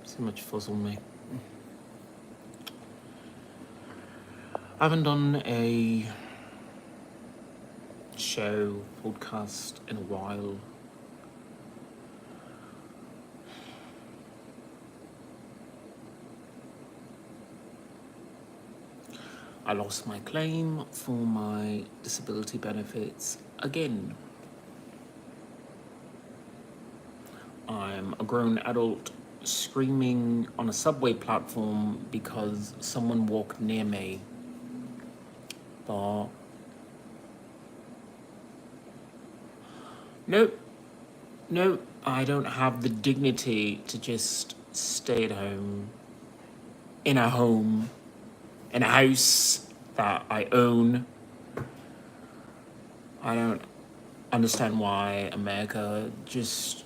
So much fuzz on me. I haven't done a show, podcast in a while. I lost my claim for my disability benefits again. I'm a grown adult screaming on a subway platform because someone walked near me. But nope, I don't have the dignity to just stay at home, in a home, in a house that I own. I don't understand why America just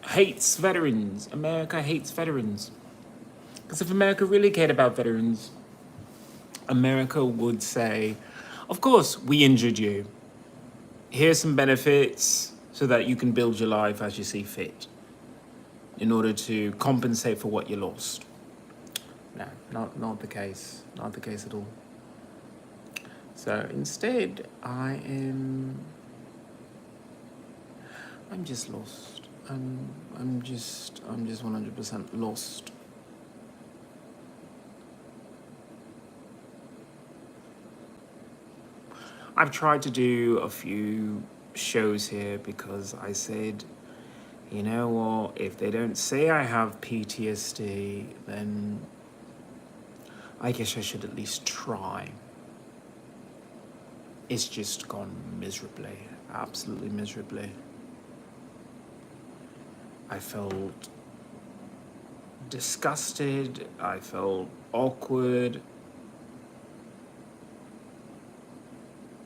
hates veterans. America hates veterans. Because if America really cared about veterans, America would say, of course, we injured you. Here's some benefits so that you can build your life as you see fit in order to compensate for what you lost. No, not the case. Not the case at all. So instead, I'm just lost. I'm just 100% lost. I've tried to do a few shows here because I said, you know what, if they don't say I have PTSD, then I guess I should at least try. It's just gone miserably, absolutely miserably. I felt disgusted, I felt awkward.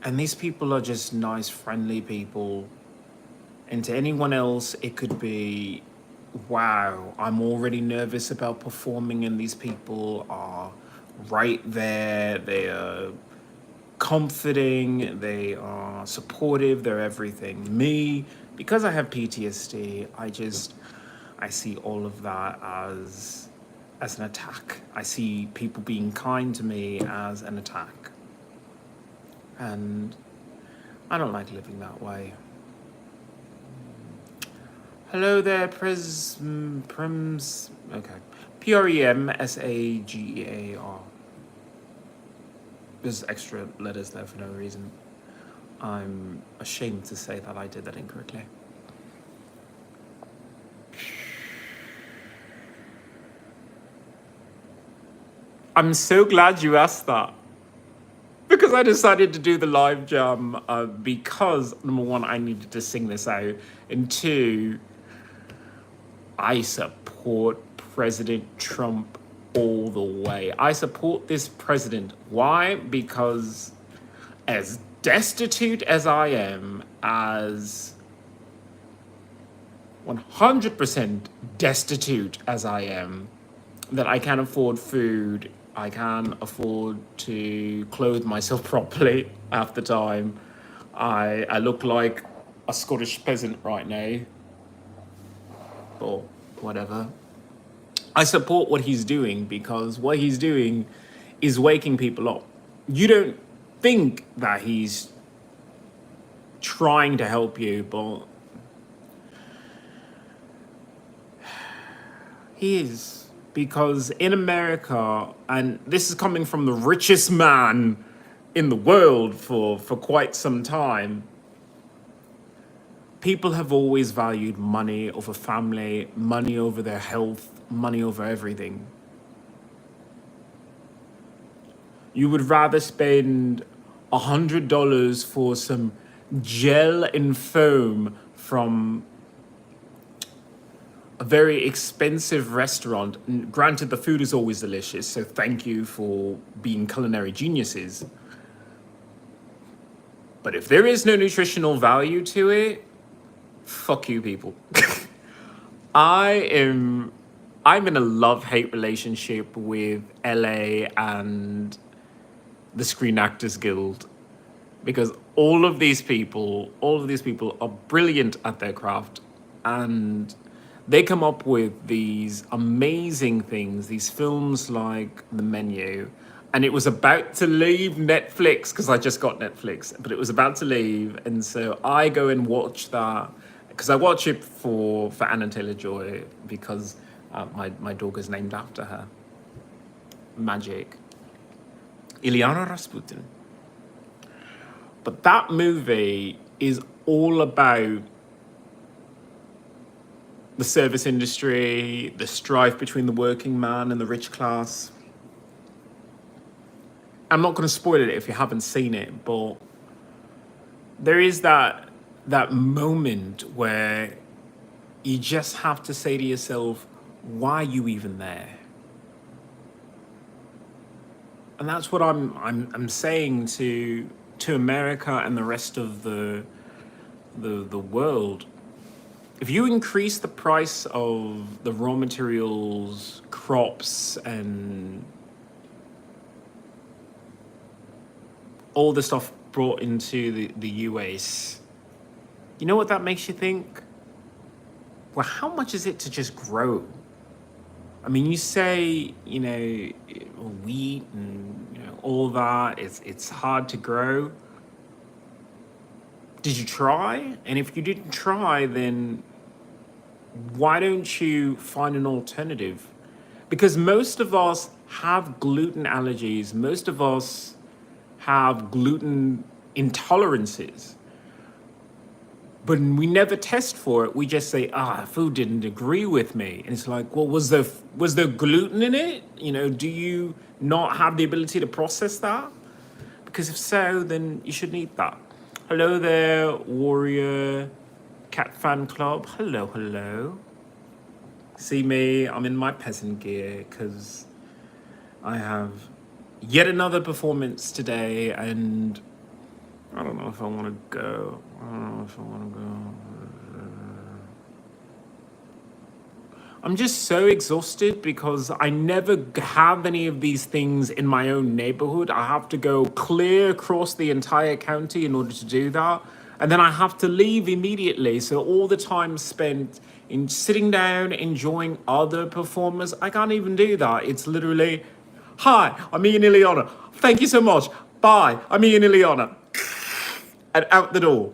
And these people are just nice, friendly people. And to anyone else, it could be, wow, I'm already nervous about performing, and these people are right there. They are comforting, they are supportive, they're everything. Me, because I have PTSD, I see all of that as an attack. I see people being kind to me as an attack. And I don't like living that way. Hello there, Prems. Okay. PREMSAGEAR. There's extra letters there for no reason. I'm ashamed to say that I did that incorrectly. I'm so glad you asked that. Because I decided to do the live jam because, number one, I needed to sing this out. And two, I support President Trump all the way. I support this president. Why? Because as destitute as I am, as 100% destitute as I am, that I can't afford food, I can't afford to clothe myself properly half the time. I look like a Scottish peasant right now. Or whatever. I support what he's doing because what he's doing is waking people up. You don't think that he's trying to help you, but he is. Because in America, and this is coming from the richest man in the world for quite some time, people have always valued money over family, money over their health, money over everything. You would rather spend $100 for some gel and foam from a very expensive restaurant. And granted, the food is always delicious, so thank you for being culinary geniuses. But if there is no nutritional value to it, fuck you people. I'm in a love-hate relationship with LA and the Screen Actors Guild because all of these people are brilliant at their craft, and they come up with these amazing things, these films like The Menu, and it was about to leave Netflix because I just got Netflix, but it was about to leave, and so I go and watch that because I watch it for Anna Taylor-Joy because my dog is named after her. Magic. Ilyana Rasputin. But that movie is all about the service industry, the strife between the working man and the rich class. I'm not going to spoil it if you haven't seen it, but there is that moment where you just have to say to yourself, why are you even there? And that's what I'm saying to America and the rest of the world. If you increase the price of the raw materials, crops, and all the stuff brought into the US, you know what that makes you think? Well, how much is it to just grow? I mean, you say, wheat and all that, it's hard to grow. Did you try? And if you didn't try, then why don't you find an alternative? Because most of us have gluten allergies. Most of us have gluten intolerances. But we never test for it. We just say, food didn't agree with me. And it's like, well, was there gluten in it? Do you not have the ability to process that? Because if so, then you shouldn't eat that. Hello there, Warrior Cat Fan Club. Hello. See me, I'm in my peasant gear because I have yet another performance today and I don't know if I want to go. I'm just so exhausted because I never have any of these things in my own neighborhood. I have to go clear across the entire county in order to do that. And then I have to leave immediately. So all the time spent in sitting down, enjoying other performers, I can't even do that. It's literally, hi, I'm IanXIlyana. Thank you so much. Bye, I'm IanXIlyana. And out the door.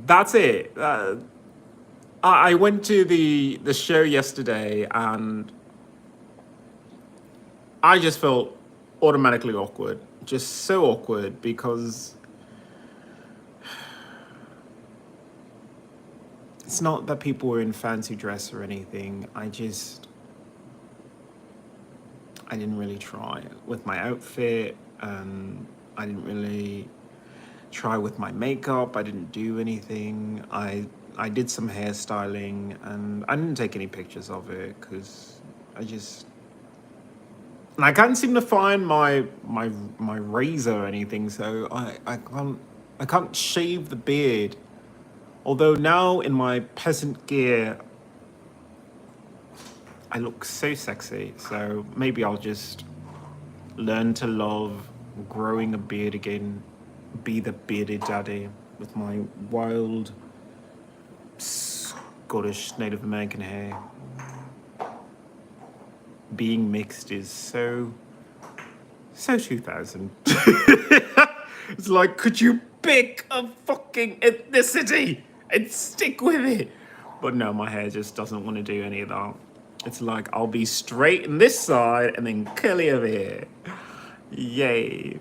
That's it. I went to the show yesterday and I just felt automatically awkward. Just so awkward because it's not that people were in fancy dress or anything. I didn't really try with my outfit. I didn't really try with my makeup. I didn't do anything. I did some hairstyling and I didn't take any pictures of it because I can't seem to find my razor or anything, so I can't shave the beard. Although now in my peasant gear I look so sexy, so maybe I'll just learn to love growing a beard again, be the bearded daddy with my wild Scottish Native American hair. Being mixed is so 2000. It's like, could you pick a fucking ethnicity and stick with it? But no, my hair just doesn't want to do any of that. It's like, I'll be straight in this side and then curly over here. Yay.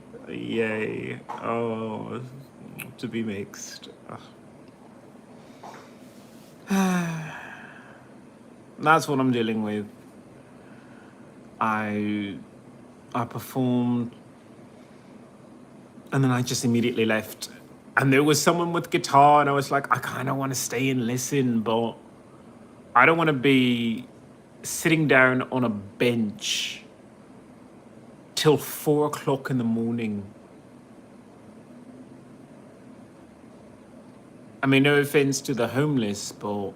Oh, to be mixed. That's what I'm dealing with. I performed and then I just immediately left. And there was someone with guitar and I was like, I kind of want to stay and listen, but I don't want to be sitting down on a bench till 4 o'clock in the morning. I mean, no offense to the homeless, but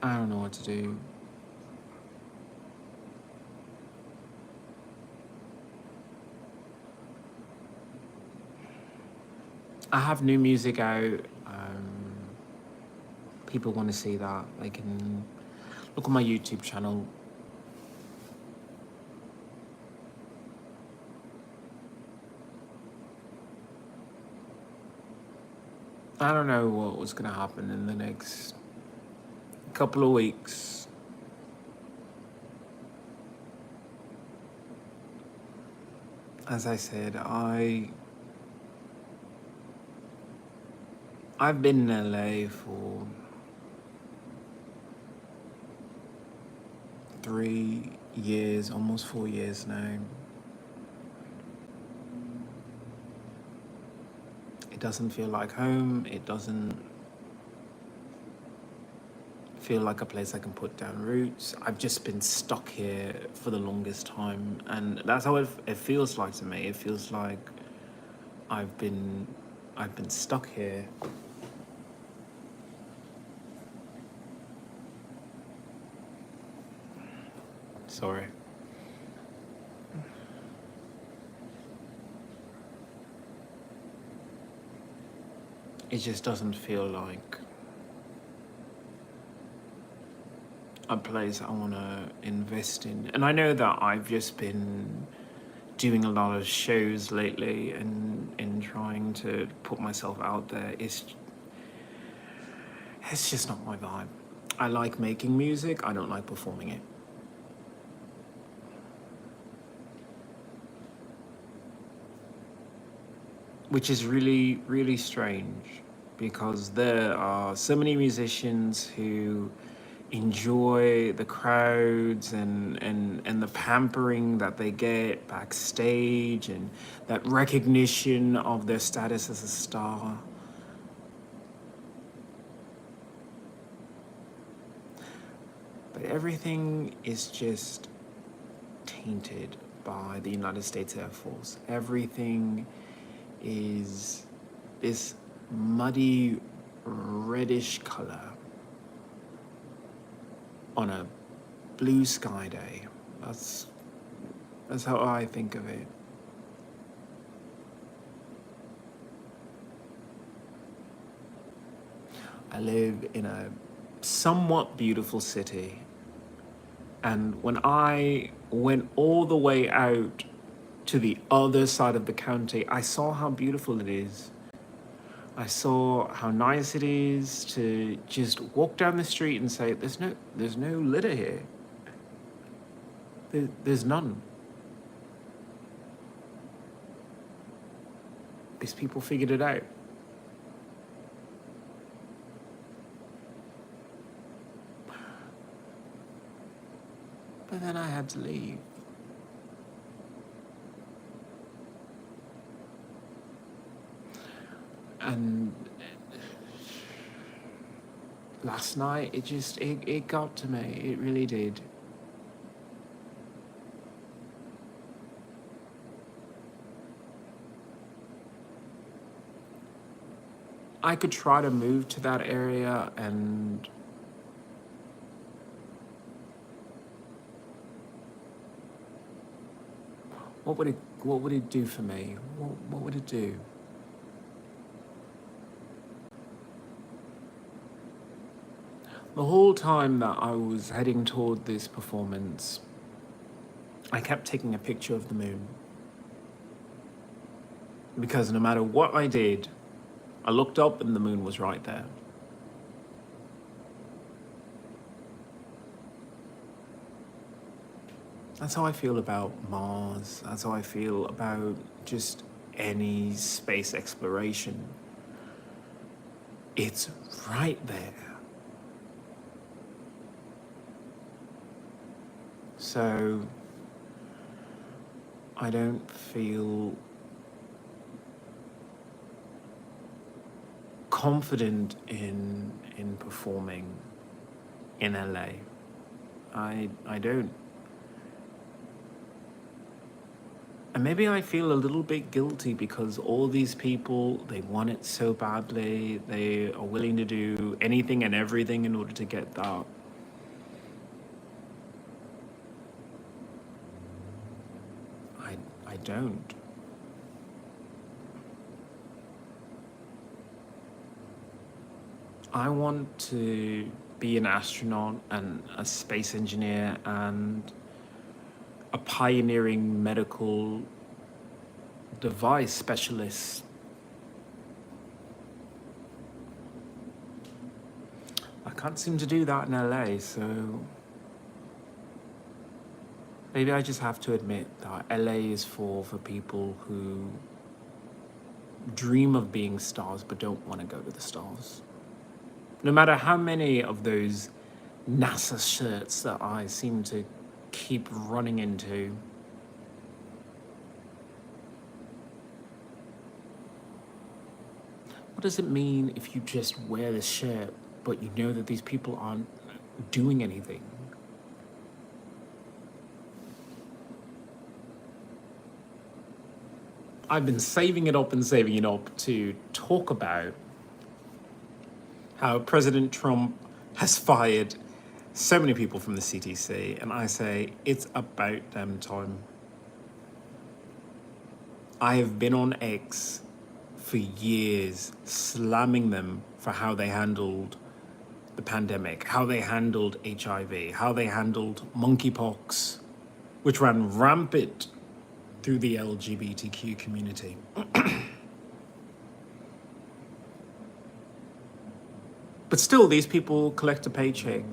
I don't know what to do. I have new music out. People want to see that, they can look on my YouTube channel. I don't know what was going to happen in the next couple of weeks. As I said, I've been in LA for 3 years, almost 4 years now. It doesn't feel like home. It doesn't feel like a place I can put down roots. I've just been stuck here for the longest time, and that's how it feels like to me. It feels like I've been stuck here. Sorry. It just doesn't feel like a place I want to invest in. And I know that I've just been doing a lot of shows lately and trying to put myself out there. It's just not my vibe. I like making music, I don't like performing it. Which is really, really strange, because there are so many musicians who enjoy the crowds and the pampering that they get backstage and that recognition of their status as a star. But everything is just tainted by the United States Air Force. Everything is this muddy reddish color on a blue sky day. That's how I think of it. I live in a somewhat beautiful city, and when I went all the way out to the other side of the county, I saw how beautiful it is. I saw how nice it is to just walk down the street and say, there's no litter here. There's none. These people figured it out. But then I had to leave. And last night, it got to me. It really did. I could try to move to that area and what would it do for me? What would it do? The whole time that I was heading toward this performance, I kept taking a picture of the moon. Because no matter what I did, I looked up and the moon was right there. That's how I feel about Mars. That's how I feel about just any space exploration. It's right there. So I don't feel confident in performing in LA. I don't. And maybe I feel a little bit guilty because all these people, they want it so badly. They are willing to do anything and everything in order to get that. I don't. I want to be an astronaut and a space engineer and a pioneering medical device specialist. I can't seem to do that in LA, so maybe I just have to admit that LA is for people who dream of being stars but don't want to go to the stars. No matter how many of those NASA shirts that I seem to keep running into. What does it mean if you just wear the shirt, but you know that these people aren't doing anything? I've been saving it up to talk about how President Trump has fired so many people from the CTC, and I say it's about damn time. I have been on X for years slamming them for how they handled the pandemic, how they handled HIV, how they handled monkeypox, which ran rampant through the LGBTQ community. But still, these people collect a paycheck.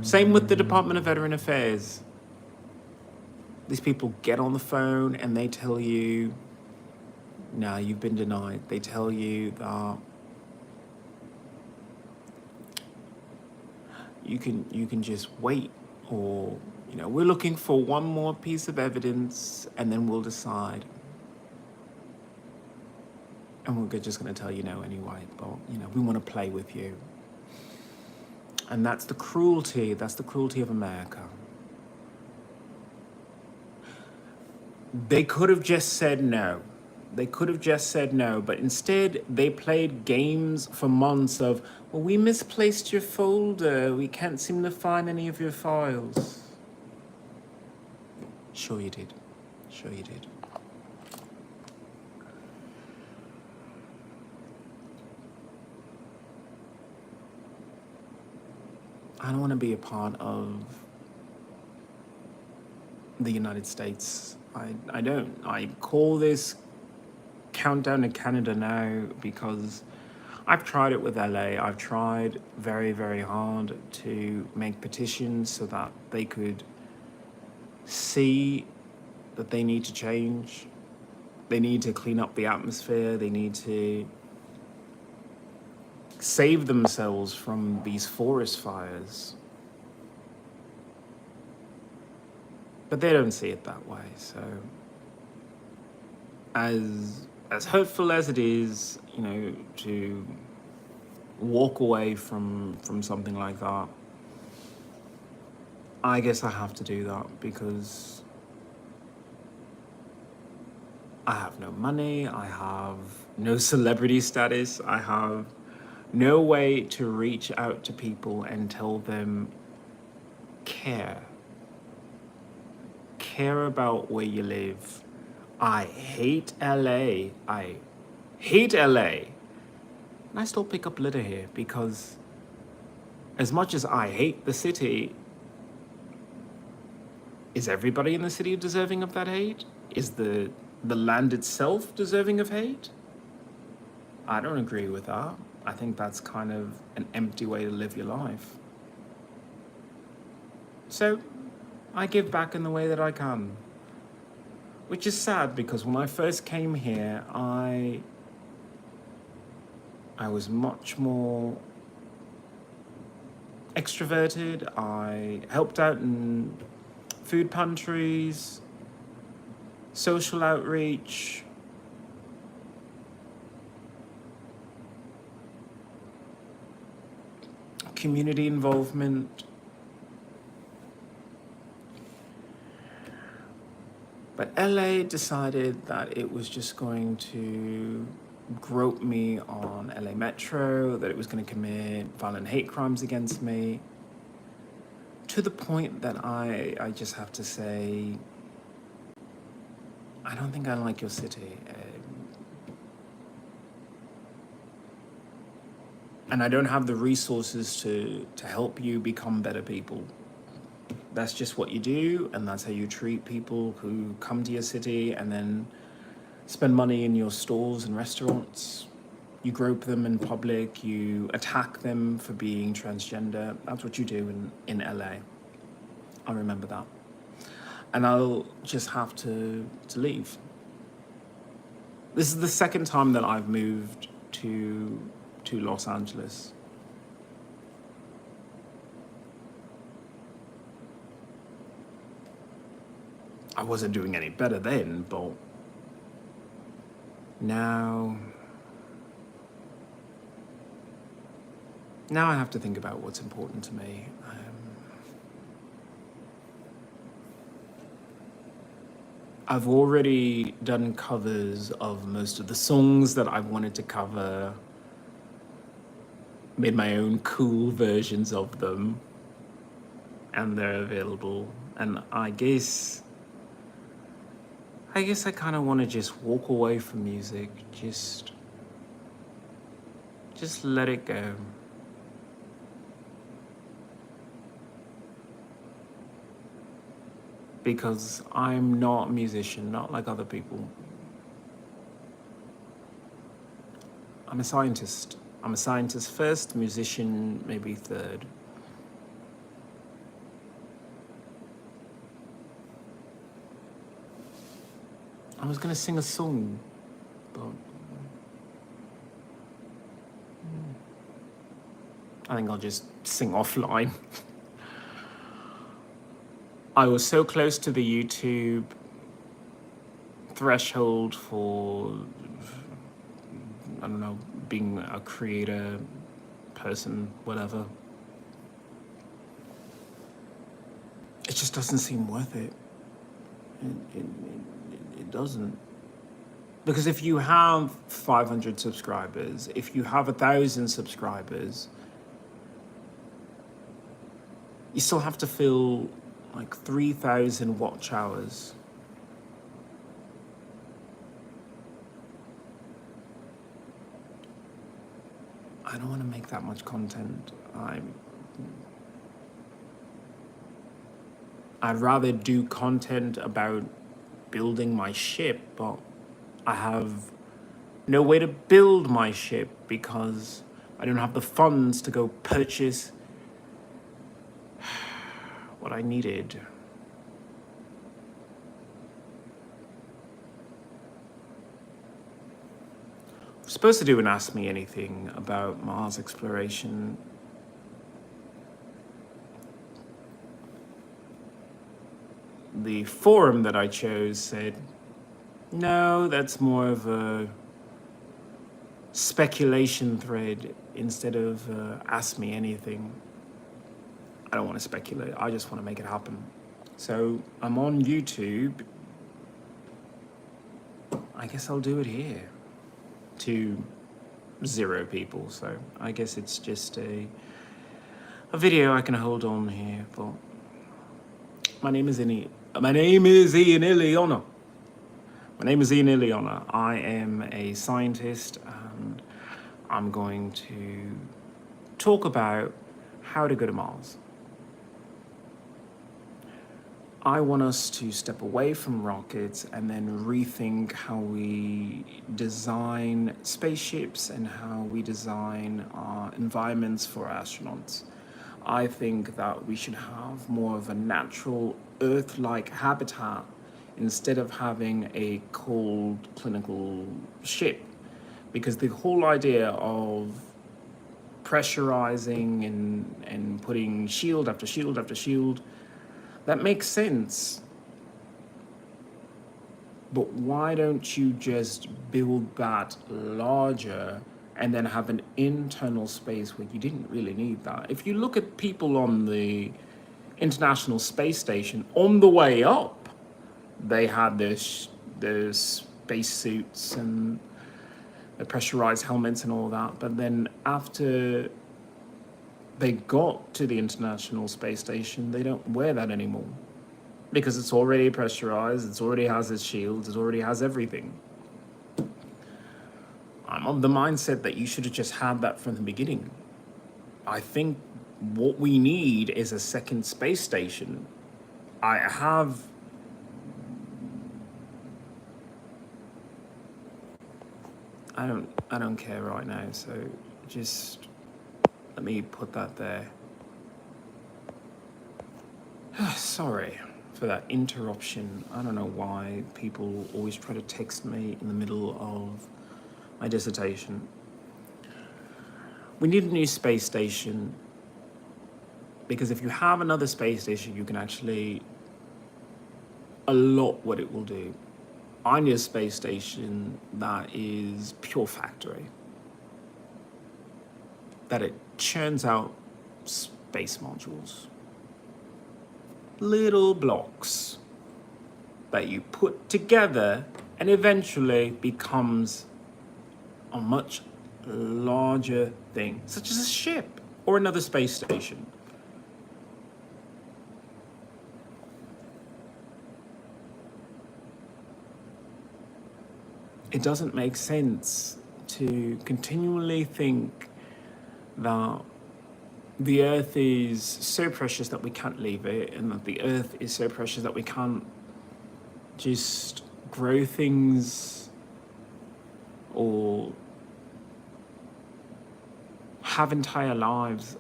Same with the Department of Veteran Affairs. These people get on the phone and they tell you, no, you've been denied. They tell you that you can just wait, or we're looking for one more piece of evidence and then we'll decide. And we're just going to tell you no anyway, but we want to play with you. And that's the cruelty of America. They could have just said no. But instead they played games for months of, well, we misplaced your folder. We can't seem to find any of your files. Sure you did. I don't want to be a part of the United States. I don't. I call this countdown to Canada now because I've tried it with LA. I've tried very, very hard to make petitions so that they could see that they need to change. They need to clean up the atmosphere. They need to save themselves from these forest fires. But they don't see it that way. So as hurtful as it is, to walk away from something like that, I guess I have to do that because I have no money, I have no celebrity status, I have no way to reach out to people and tell them care about where you live. I hate LA. And I still pick up litter here because as much as I hate the city, is everybody in the city deserving of that hate? Is the land itself deserving of hate? I don't agree with that. I think that's kind of an empty way to live your life. So I give back in the way that I can, which is sad because when I first came here, I was much more extroverted. I helped out in food pantries, social outreach, community involvement. But LA decided that it was just going to grope me on LA Metro, that it was going to commit violent hate crimes against me, to the point that I just have to say, I don't think I like your city. And I don't have the resources to help you become better people. That's just what you do, and that's how you treat people who come to your city and then spend money in your stores and restaurants. You grope them in public, you attack them for being transgender. That's what you do in LA. I remember that. And I'll just have to leave. This is the second time that I've moved to Los Angeles. I wasn't doing any better then, but now I have to think about what's important to me. I've already done covers of most of the songs that I wanted to cover, made my own cool versions of them, and they're available. And I guess I kind of want to just walk away from music, just let it go. Because I'm not a musician, not like other people. I'm a scientist. I'm a scientist first, musician maybe third. I was gonna sing a song, but I think I'll just sing offline. I was so close to the YouTube threshold for, I don't know, being a creator, person, whatever. It just doesn't seem worth it. It doesn't. Because if you have 500 subscribers, if you have 1,000 subscribers, you still have to fill like 3,000 watch hours. I don't want to make that much content. I'd rather do content about building my ship, but I have no way to build my ship because I don't have the funds to go purchase what I needed. I'm supposed to do an Ask Me Anything about Mars exploration. The forum that I chose said, no, that's more of a speculation thread instead of Ask Me Anything. I don't want to speculate, I just want to make it happen. So I'm on YouTube. I guess I'll do it here to 0 people. So I guess it's just a video I can hold on here for. My name is IanXIlyana. My name is IanXIlyana. I am a scientist and I'm going to talk about how to go to Mars. I want us to step away from rockets and then rethink how we design spaceships and how we design environments for astronauts. I think that we should have more of a natural Earth-like habitat instead of having a cold clinical ship. Because the whole idea of pressurizing and putting shield after shield after shield, that makes sense. But why don't you just build that larger and then have an internal space where you didn't really need that? If you look at people on the International Space Station, on the way up, they had their space suits and the pressurized helmets and all that. But then after they got to the International Space Station, they don't wear that anymore because it's already pressurized, it already has its shields, it already has everything. I'm of the mindset that you should have just had that from the beginning. I think what we need is a second space station. I have I don't care right now, so just let me put that there. Sorry for that interruption. I don't know why people always try to text me in the middle of my dissertation. We need a new space station because if you have another space station, you can actually a lot what it will do. I need a space station that is pure factory, that it churns out space modules, little blocks that you put together and eventually becomes a much larger thing, such as a ship or another space station. It doesn't make sense to continually think that the earth is so precious that we can't leave it, and that the earth is so precious that we can't just grow things or have entire lives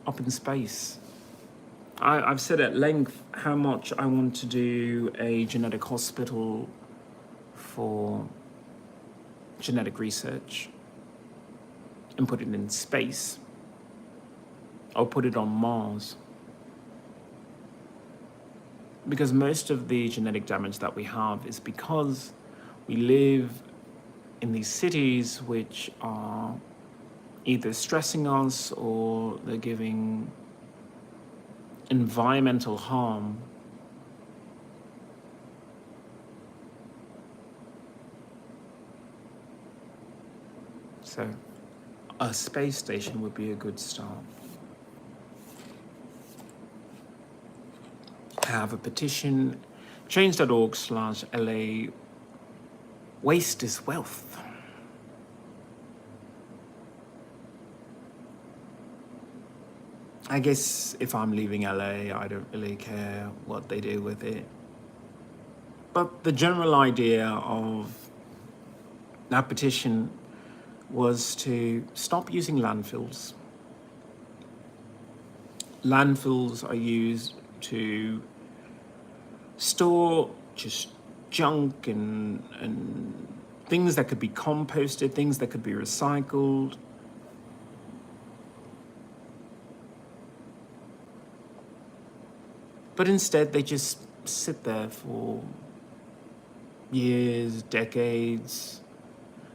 up in space. I've said at length how much I want to do a genetic hospital for genetic research and put it in space. I'll put it on Mars. Because most of the genetic damage that we have is because we live in these cities which are either stressing us or they're giving environmental harm. So a space station would be a good start. I have a petition, change.org/LA waste is wealth. I guess if I'm leaving LA, I don't really care what they do with it. But the general idea of that petition was to stop using landfills. Landfills are used to store just junk and things that could be composted, things that could be recycled. But instead, they just sit there for years, decades,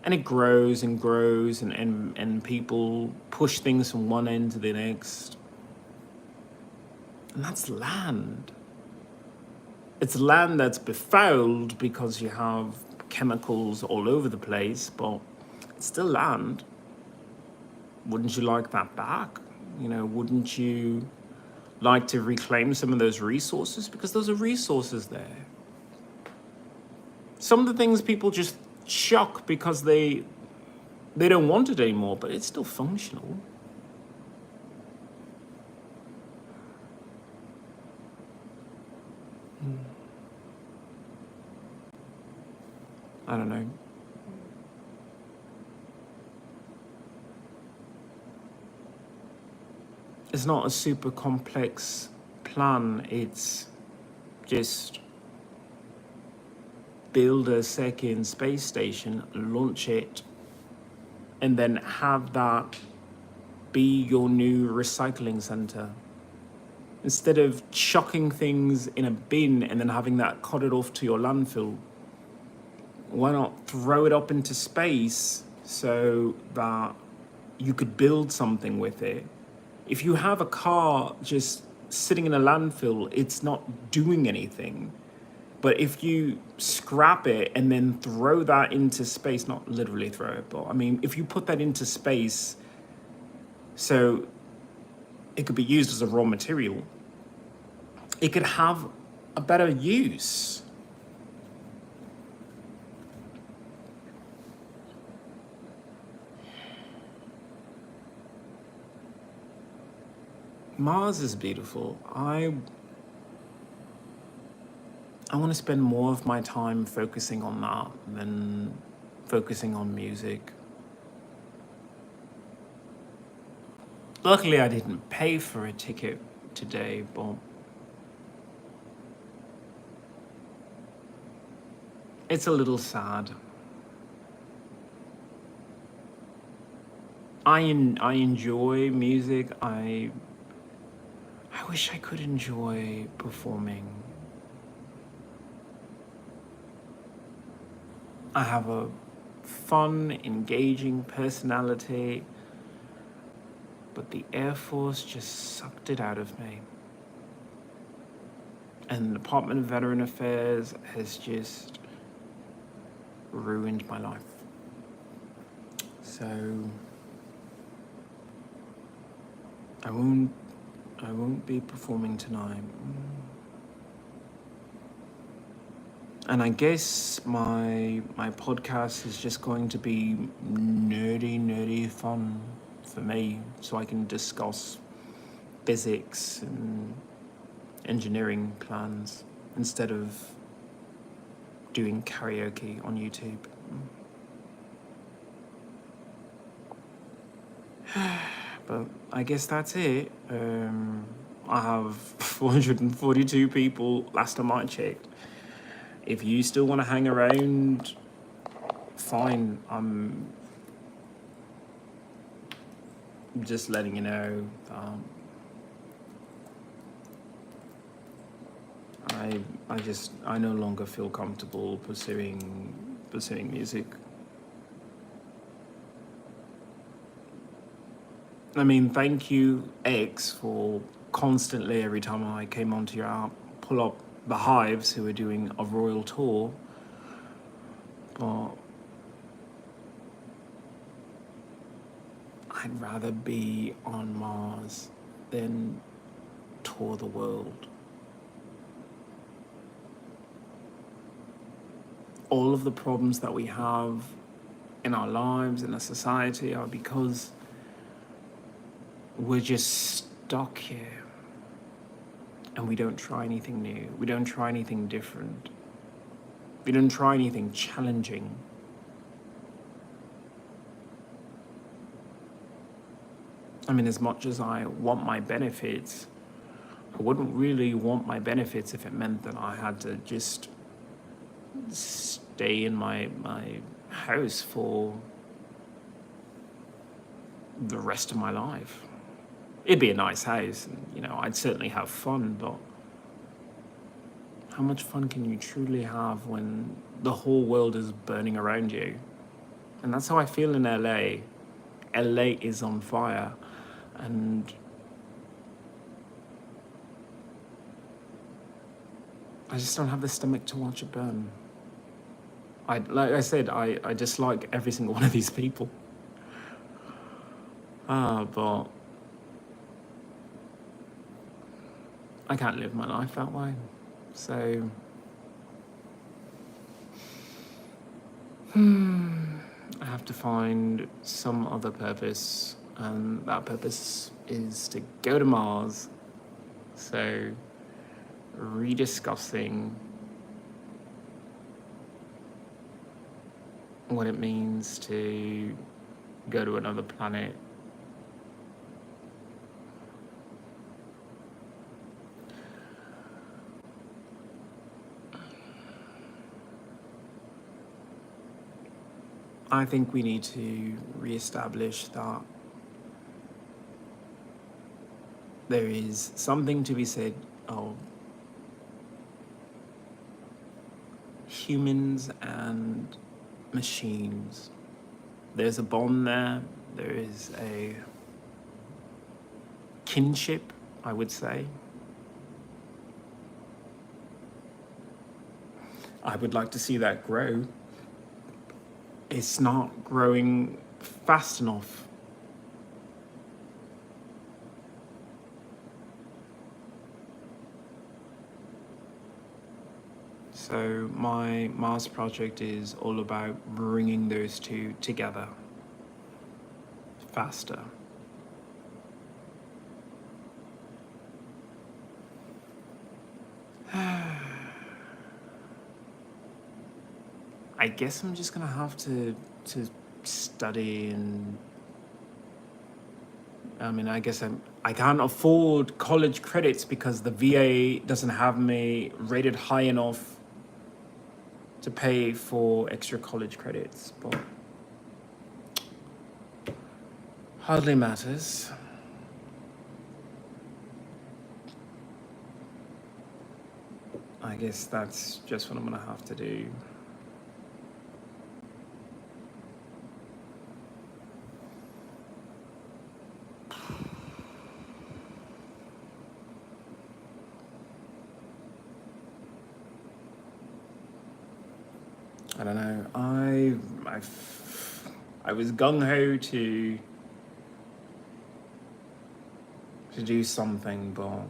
and it grows and grows, and people push things from one end to the next. And that's land. It's land that's befouled because you have chemicals all over the place, but it's still land. Wouldn't you like that back? You know, wouldn't you like to reclaim some of those resources? Because those are resources there. Some of the things people just chuck because they don't want it anymore, but it's still functional. I don't know. It's not a super complex plan. It's just build a second space station, launch it, and then have that be your new recycling center. Instead of chucking things in a bin and then having that carted off to your landfill, why not throw it up into space so that you could build something with it? If you have a car just sitting in a landfill, it's not doing anything. But if you scrap it and then throw that into space, not literally throw it, but I mean, if you put that into space so it could be used as a raw material, it could have a better use. Mars is beautiful. I want to spend more of my time focusing on that than focusing on music. Luckily, I didn't pay for a ticket today, but it's a little sad. I enjoy music. I wish I could enjoy performing. I have a fun, engaging personality, but the Air Force just sucked it out of me. And the Department of Veteran Affairs has just ruined my life. So I won't be performing tonight. And I guess my podcast is just going to be nerdy fun for me, so I can discuss physics and engineering plans instead of doing karaoke on YouTube. But I guess that's it. I have 442 people last time I checked. If you still want to hang around, fine. I'm just letting you know. I no longer feel comfortable pursuing music. I mean, thank you, X, for constantly, every time I came onto your app, pull up the Hives, who are doing a royal tour. But I'd rather be on Mars than tour the world. All of the problems that we have in our lives, in our society, are because we're just stuck here. And we don't try anything new. We don't try anything different. We don't try anything challenging. I mean, as much as I want my benefits, I wouldn't really want my benefits if it meant that I had to just stay in my house for the rest of my life. It'd be a nice house, and, you know, I'd certainly have fun, but how much fun can you truly have when the whole world is burning around you? And that's how I feel in LA. LA is on fire, and I just don't have the stomach to watch it burn. Like I said, I dislike every single one of these people. But I can't live my life that way. So, I have to find some other purpose, and that purpose is to go to Mars. So, rediscussing what it means to go to another planet. I think we need to reestablish that there is something to be said of humans and machines. There's a bond there. There is a kinship, I would say. I would like to see that grow. It's not growing fast enough. So my Mars project is all about bringing those two together faster. I guess I'm just gonna have to study, and I mean, I can't afford college credits because the VA doesn't have me rated high enough to pay for extra college credits, but hardly matters. I guess that's just what I'm gonna have to do. I don't know. I was gung ho to do something, but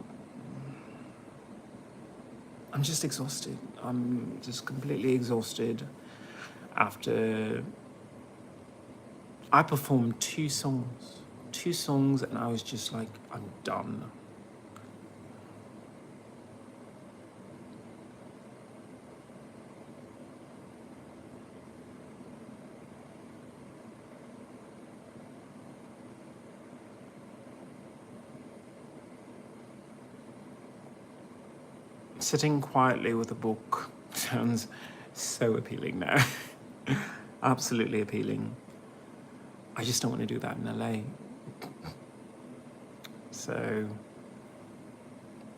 I'm just exhausted. I'm just completely exhausted after I performed two songs, and I was just like, I'm done. Sitting quietly with a book sounds so appealing now. Absolutely appealing. I just don't want to do that in LA. So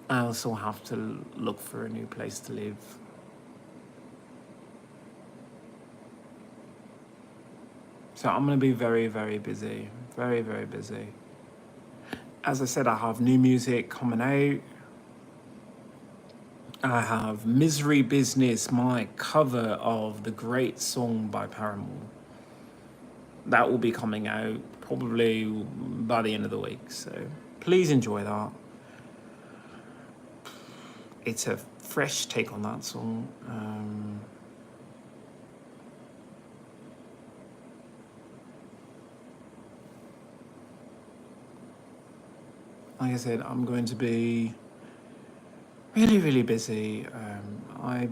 I also have to look for a new place to live. So I'm going to be very, very busy. Very, very busy. As I said, I have new music coming out. I have Misery Business, my cover of the great song by Paramore. That will be coming out probably by the end of the week. So please enjoy that. It's a fresh take on that song. Like I said, I'm going to be really, really busy. I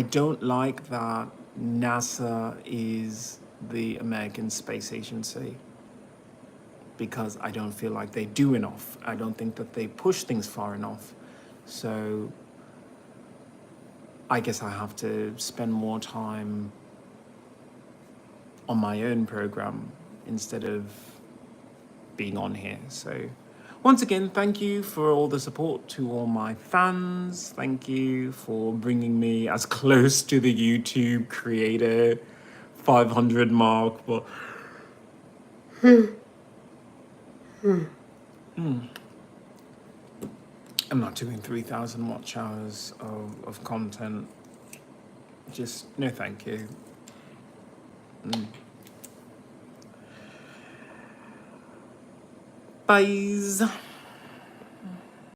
don't like that NASA is the American Space Agency because I don't feel like they do enough. I don't think that they push things far enough. So I guess I have to spend more time on my own program instead of being on here. So once again, thank you for all the support to all my fans. Thank you for bringing me as close to the YouTube creator 500 mark. But I'm not doing 3,000 watch hours of content. Just no thank you. Bye.